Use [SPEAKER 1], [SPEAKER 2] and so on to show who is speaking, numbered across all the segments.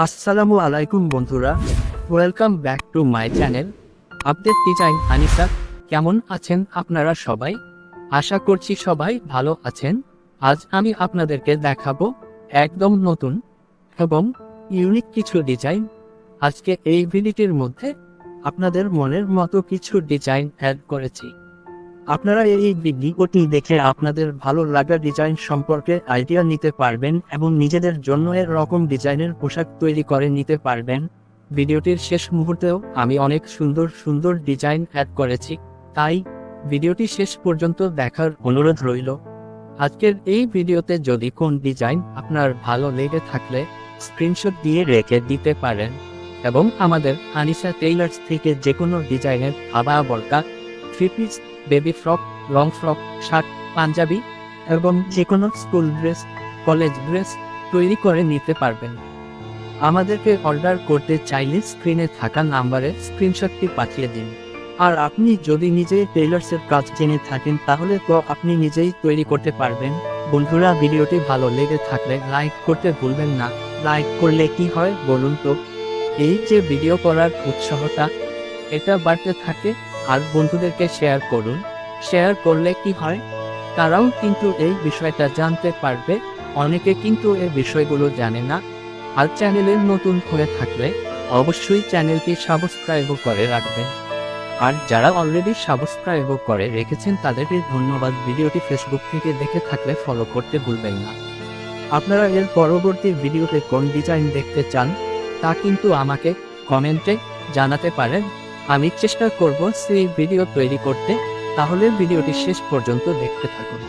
[SPEAKER 1] আসসালামু আলাইকুম বন্ধুরা, welcome back to my channel update design Anisa. কেমন আছেন আপনারা সবাই? আশা করছি সবাই ভালো আছেন। আজ আমি আপনাদেরকে দেখাবো একদম নতুন এবং ইউনিক কিছু ডিজাইন। আজকে এই ভিডিওটির মধ্যে আপনাদের মনের মতো কিছু ডিজাইন অ্যাড করেছি। আপনারা এই ভিডিওটি দেখে আপনাদের ভালো লাগা ডিজাইন সম্পর্কে আইডিয়া নিতে পারবেন এবং নিজেদের জন্য এর রকম ডিজাইনের পোশাক তৈরি করে নিতে পারবেন। ভিডিওটির শেষ মুহূর্তেও আমি অনেক সুন্দর সুন্দর ডিজাইন অ্যাড করেছি, তাই ভিডিওটি শেষ পর্যন্ত দেখার অনুরোধ রইল। আজকের এই ভিডিওতে যদি কোন ডিজাইন আপনার ভালো লেগে থাকলে স্ক্রিনশট দিয়ে রেখে দিতে পারেন এবং আমাদের আনিসা টেইলার্স থেকে যে কোনো ডিজাইনের আবা বরকা, three piece, baby frock, long frock, shirt, panjabi এবং যে কোনো স্কুল ড্রেস, কলেজ ড্রেস তৈরি করে নিতে পারবেন। আমাদেরকে অর্ডার করতে চাইলে স্ক্রিনে থাকা নাম্বারে স্ক্রিনশটটি পাঠিয়ে দিন। আর আপনি যদি নিজেই টেইলার্সের কাজ জেনে থাকেন তাহলে তো আপনি নিজেই তৈরি করতে পারবেন। বন্ধুরা, ভিডিওটি ভালো লেগে থাকলে লাইক করতে ভুলবেন না। লাইক করলে কি হয় বলুন তো? এই যে ভিডিও করার উৎসাহটা, এটা বাড়তে থাকে। আর বন্ধুদেরকে শেয়ার করুন। শেয়ার করলে কি হয়, তারাও কিন্তু এই বিষয়টা জানতে পারবে। অনেকে কিন্তু এই বিষয়গুলো জানে না। আর চ্যানেলের নতুন হয়ে থাকলে অবশ্যই চ্যানেলটি সাবস্ক্রাইব করে রাখবেন। আর যারা অলরেডি সাবস্ক্রাইব করে রেখেছেন তাদেরকে ধন্যবাদ। ভিডিওটি ফেসবুক থেকে দেখে থাকলে ফলো করতে ভুলবেন না। আপনারা এর পরবর্তী ভিডিওতে কোন ডিজাইন দেখতে চান তা কিন্তু আমাকে কমেন্টে জানাতে পারেন। আমি চেষ্টা করব সেই ভিডিও তৈরি করতে। তাহলে ভিডিওটি শেষ পর্যন্ত দেখতে থাকুন।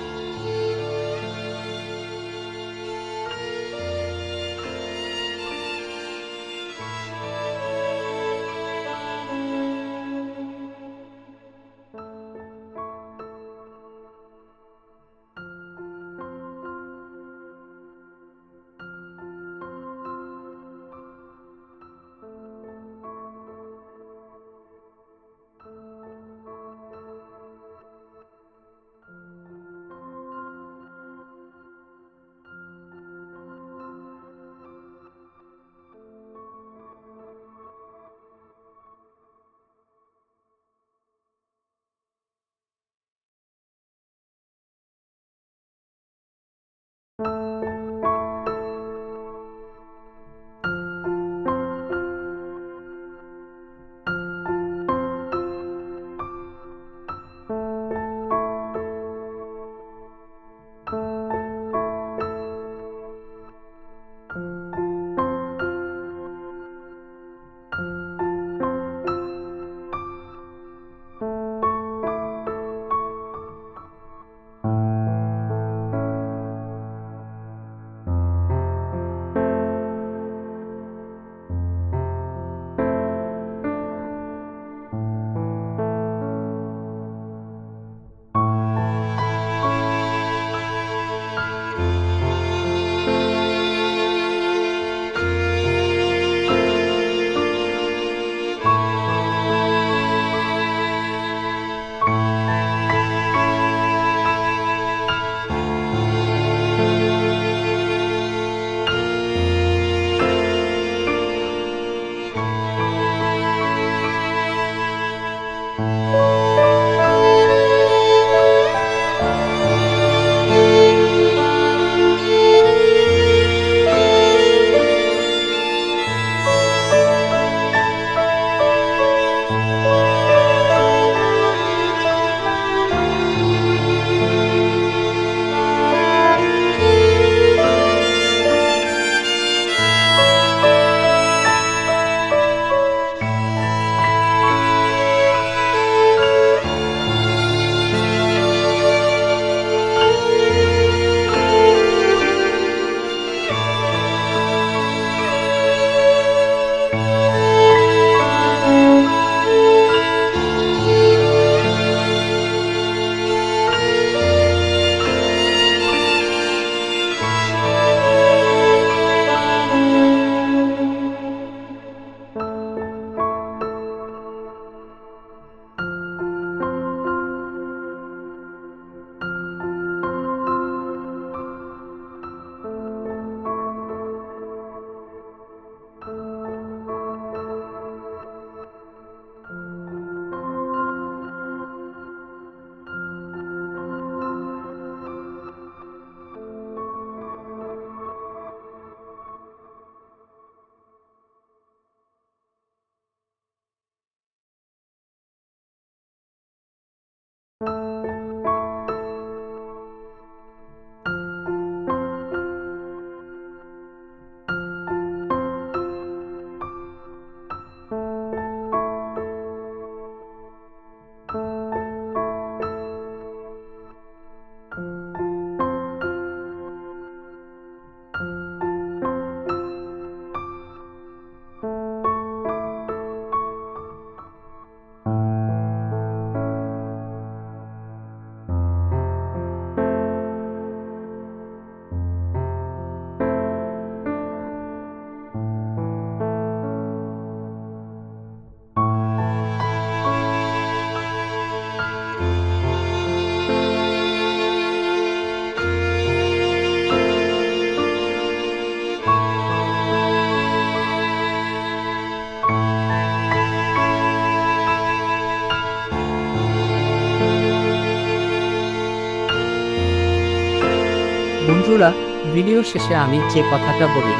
[SPEAKER 1] বন্ধুরা, ভিডিও শেষে আমি যে কথাটা বলি,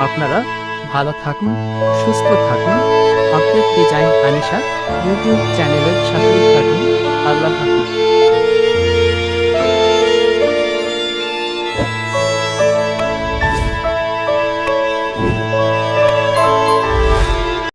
[SPEAKER 1] আপনারা ভালো থাকুন, সুস্থ থাকুন, আপডেট ডিজাইন আনিশা ইউটিউব চ্যানেলের সাথেই থাকুন। আল্লাহ হাফিজ।